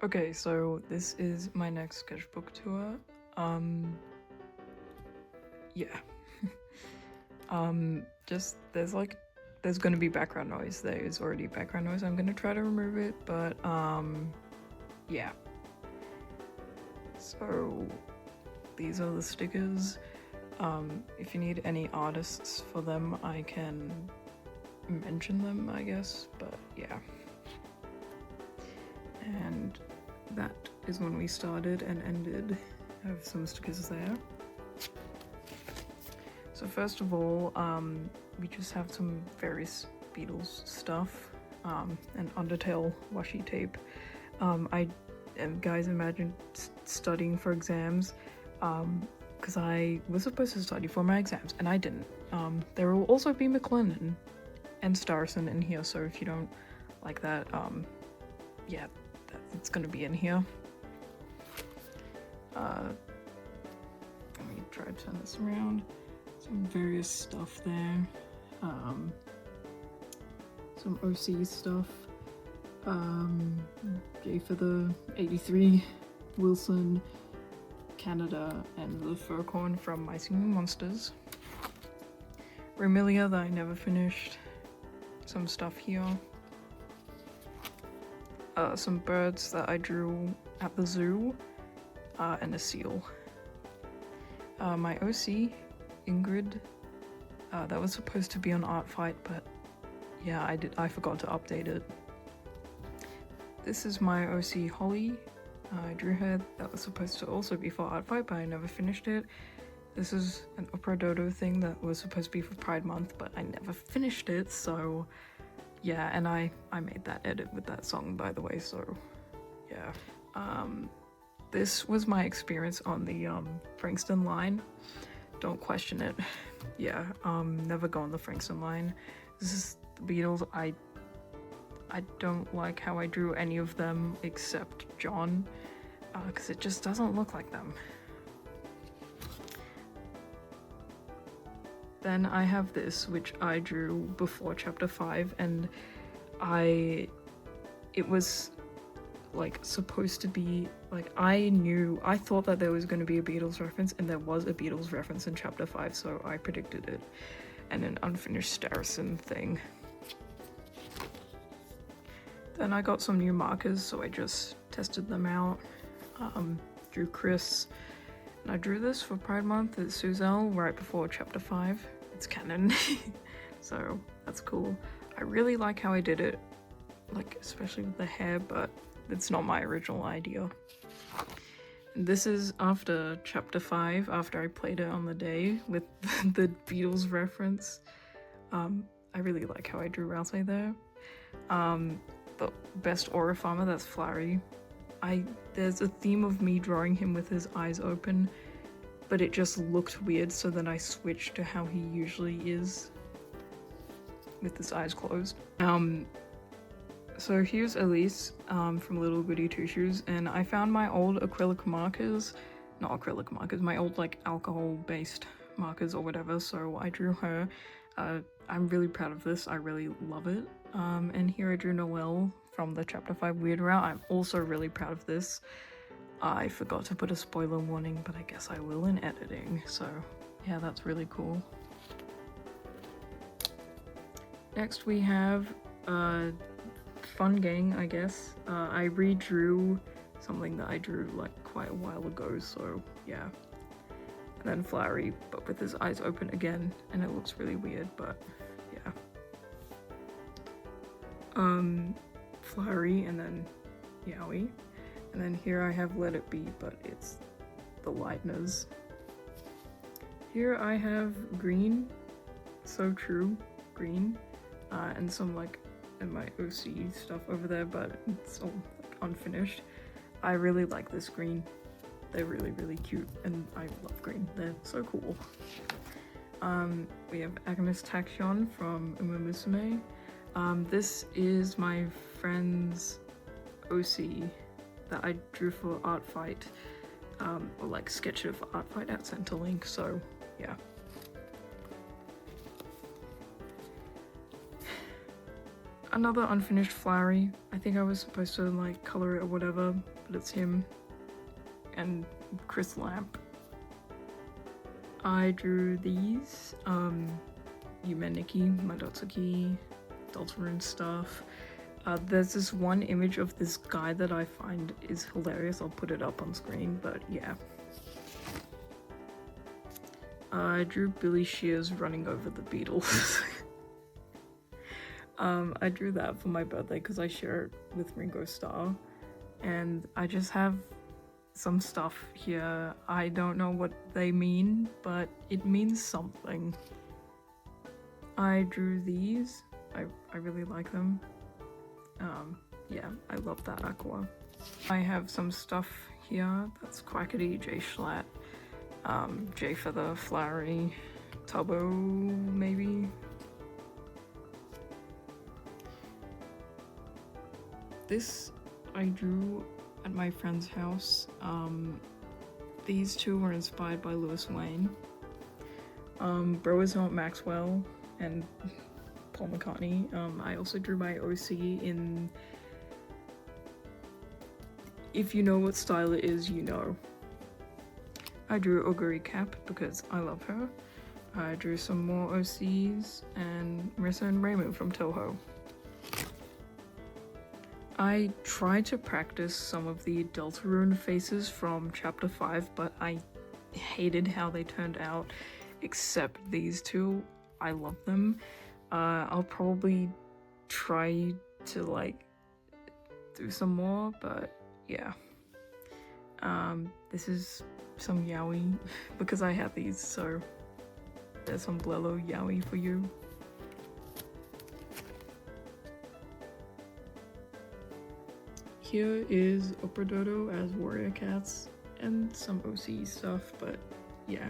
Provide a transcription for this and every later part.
Okay, so this is my next sketchbook tour. Yeah. Just there's gonna be background noise. There is already background noise. I'm gonna try to remove it, but yeah. So these are the stickers. If you need any artists for them, I can mention them, I guess, but yeah. And that is when we started and ended. I have some stickers there. So first of all, we just have some various Beatles stuff, and Undertale washi tape. Guys, imagine studying for exams, because I was supposed to study for my exams and I didn't. There will also be McLennan and Starson in here, so if you don't like that, yeah, it's gonna be in here. Let me try to turn this around. Some various stuff there. Some OC stuff. J for the 83, Wilson, Canada, and the Furcorn from My Singing Monsters. Remilia that I never finished. Some stuff here. Some birds that I drew at the zoo, and a seal. My OC, Ingrid, that was supposed to be on Art Fight, but yeah, I forgot to update it. This is my OC Holly. I drew her. That was supposed to also be for Art Fight, but I never finished it. This is an Opera Dodo thing that was supposed to be for Pride Month, but I never finished it, so yeah, and I made that edit with that song, by the way, so yeah. This was my experience on the Frankston line. Don't question it. Yeah, never go on the Frankston line. This is the Beatles. I don't like how I drew any of them except John, because it just doesn't look like them. Then I have this, which I drew before chapter 5, and it was like supposed to be like, I thought that there was going to be a Beatles reference, and there was a Beatles reference in chapter 5, so I predicted it. And an unfinished Starson thing. Then I got some new markers, so I just tested them out. Drew Chris, and I drew this for Pride Month at Suzelle right before chapter 5. It's canon, so that's cool. I really like how I did it, like especially with the hair, but it's not my original idea. And this is after chapter 5, after I played it on the day with the Beatles reference. I really like how I drew Rousey there. The best aura farmer, that's Flurry. There's a theme of me drawing him with his eyes open, but it just looked weird, so then I switched to how he usually is, with his eyes closed. So here's Elise from Little Goody Two Shoes, and I found my old acrylic markers, not acrylic markers, my old like alcohol-based markers or whatever, so I drew her. I'm really proud of this, I really love it. And here I drew Noelle from the chapter 5 Weird Route. I'm also really proud of this. I forgot to put a spoiler warning, but I guess I will in editing, so yeah, that's really cool. Next we have Fun Gang, I guess. I redrew something that I drew like quite a while ago, so yeah. And then Flowery, but with his eyes open again, and it looks really weird, but yeah. Flowery, and then Yowie. And then here I have Let It Be, but it's the Lightners. Here I have Green, So True, Green, and some like in my OC stuff over there, but it's all like unfinished. I really like this green. They're really, really cute, and I love green. They're so cool. We have Agnes Tachyon from Uma Musume. This is my friend's OC that I drew for Art Fight, or like sketched it for Art Fight at Centrelink, so yeah. another unfinished flowery. I think I was supposed to like color it or whatever, but it's him and Chris Lamp. I drew these, Yumeniki, Madotsuki, Deltarune stuff. There's this one image of this guy that I find is hilarious. I'll put it up on screen, but yeah. I drew Billy Shears running over the Beatles. I drew that for my birthday because I share it with Ringo Starr, and I just have some stuff here. I don't know what they mean, but it means something. I drew these. I really like them. Yeah, I love that aqua. I have some stuff here. That's Quackity, J Schlatt, J for the flowery, Tubbo maybe. This I drew at my friend's house. These two were inspired by Lewis Wayne. Bro is Not Maxwell and Paul McCartney. I also drew my OC in, if you know what style it is, you know. I drew Oguri Cap because I love her. I drew some more OCs and Marissa and Raymond from Toho. I tried to practice some of the Deltarune faces from chapter 5, but I hated how they turned out, except these two. I love them. I'll probably try to like do some more, but yeah. This is some yaoi because I have these, so there's some Blello yaoi for you. Here is Upper Dodo as Warrior Cats and some OC stuff, but yeah.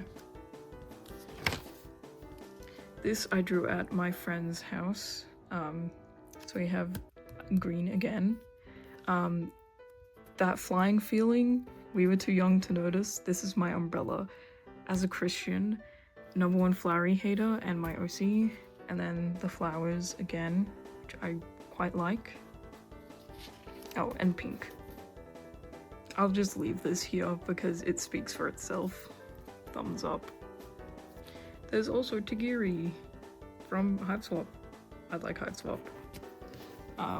This I drew at my friend's house. So we have green again. That flying feeling, we were too young to notice. This is my umbrella as a Christian. Number one flowery hater and my OC. And then the flowers again, which I quite like. Oh, and pink. I'll just leave this here because it speaks for itself. Thumbs up. There's also Tagiri from Hive Swap. I like Hive Swap.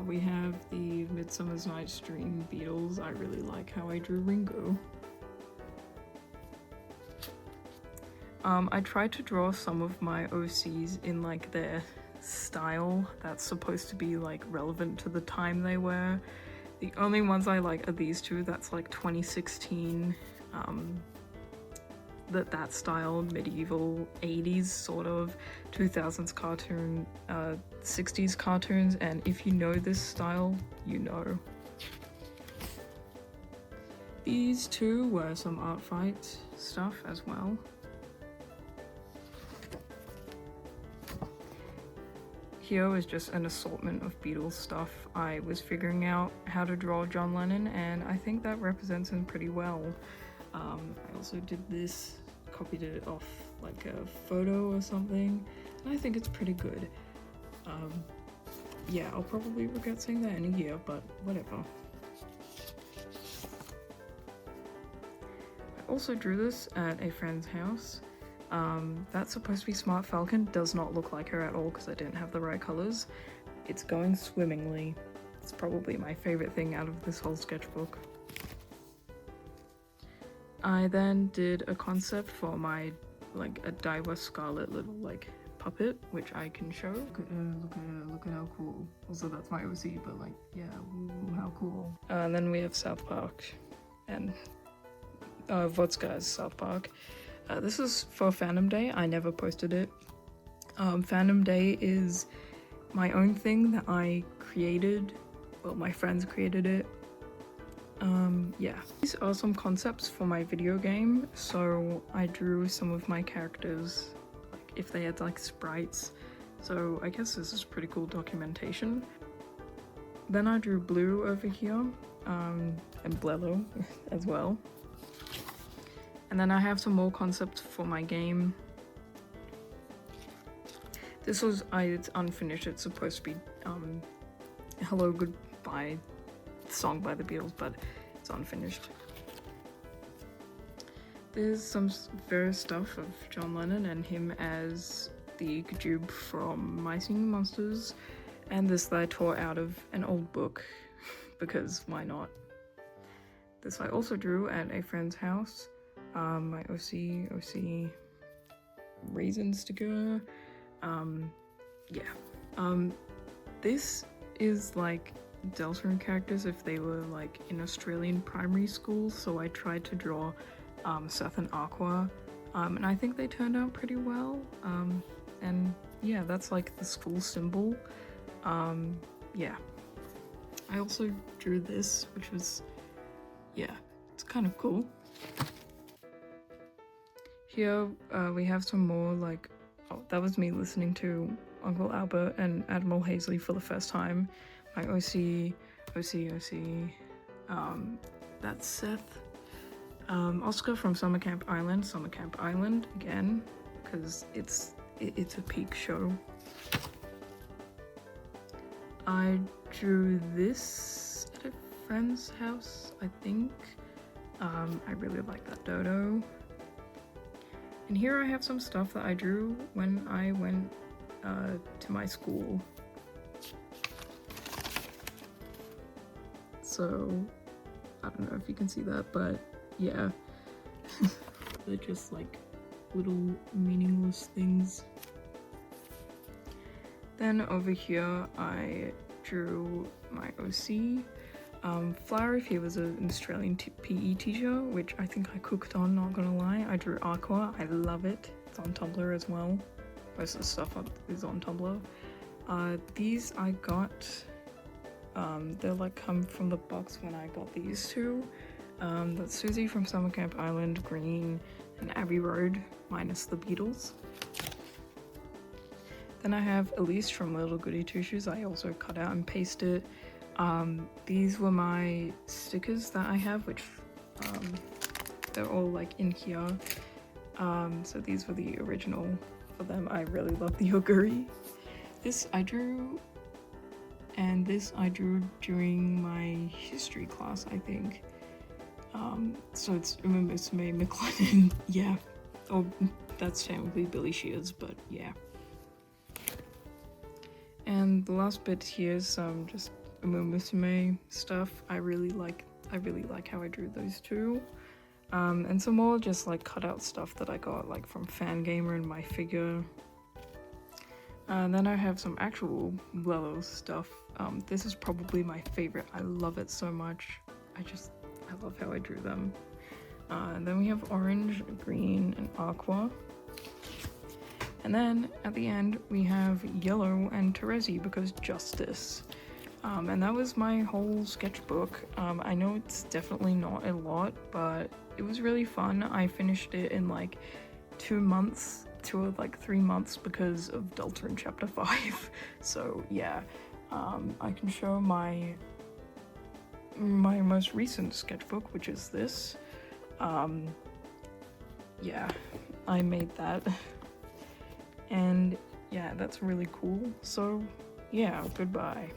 We have the Midsummer's Night's Dream Beatles. I really like how I drew Ringo. I tried to draw some of my OCs in like their style that's supposed to be like relevant to the time they were. The only ones I like are these two. That's like 2016, that style, medieval, 80s sort of, 2000s cartoon, 60s cartoons, and if you know this style, you know. These two were some art fight stuff as well. Here is just an assortment of Beatles stuff. I was figuring out how to draw John Lennon, and I think that represents him pretty well. I also did this, copied it off like a photo or something, and I think it's pretty good. Yeah, I'll probably regret saying that in a year, but whatever. I also drew this at a friend's house. That's supposed to be Smart Falcon. Does not look like her at all because I didn't have the right colors. It's going swimmingly. It's probably my favorite thing out of this whole sketchbook. I then did a concept for my, like, a Daiwa Scarlet little, like, puppet, which I can show. Look at how cool. Also, that's my OC, but, like, yeah, ooh, how cool. And then we have South Park and Vodka's South Park. This is for Fandom Day. I never posted it. Fandom Day is my own thing that I created. Well, my friends created it. Yeah. These are some concepts for my video game. So I drew some of my characters, like if they had like sprites. So I guess this is pretty cool documentation. Then I drew Blue over here, and Blello as well. And then I have some more concepts for my game. This was, it's unfinished, it's supposed to be Hello Goodbye song by the Beatles, but it's unfinished. There's some various stuff of John Lennon and him as the Kajube from My Singing Monsters, and this that I tore out of an old book, because why not? This I also drew at a friend's house. My OC raisin sticker. This is like Deltarune characters if they were like in Australian primary school, so I tried to draw Seth and Aqua, and I think they turned out pretty well. And yeah, that's like the school symbol. Yeah. I also drew this, which was, yeah, it's kind of cool. Here we have some more like, oh, that was me listening to Uncle Albert and Admiral Hazley for the first time. My OC, that's Seth. Oscar from Summer Camp Island again, because it's a peak show. I drew this at a friend's house, I think. I really like that dodo. And here I have some stuff that I drew when I went to my school. So, I don't know if you can see that, but yeah. They're just like little meaningless things. Then over here I drew my OC. Flower, if he was an Australian PE teacher, which I think I cooked on, not gonna lie. I drew Aqua, I love it. It's on Tumblr as well. Most of the stuff is on Tumblr. These I got, they're like come from the box when I got these two. That's Susie from Summer Camp Island, green, and Abbey Road, minus the Beatles. Then I have Elise from Little Goody Two Shoes. I also cut out and pasted. These were my stickers that I have, which they're all like in here. So these were the original for them. I really love the Yoguri. This I drew, and this I drew during my history class, I think. So it's Remember It's May McLennan. Yeah. Oh, that's technically Billy Shears, but yeah. And the last bit here is some just Musume stuff. I really like how I drew those two. And some more just like cutout stuff that I got like from Fangamer and My Figure. And then I have some actual Lelo stuff. This is probably my favorite. I love it so much. I love how I drew them. And then we have orange, green, and aqua. And then at the end we have yellow and Terezi because justice. And that was my whole sketchbook. I know it's definitely not a lot, but it was really fun. I finished it in like 2 months, 2 or 3 months because of Deltarune Chapter 5. So yeah, I can show my most recent sketchbook, which is this. Yeah, I made that. And yeah, that's really cool. So yeah, goodbye.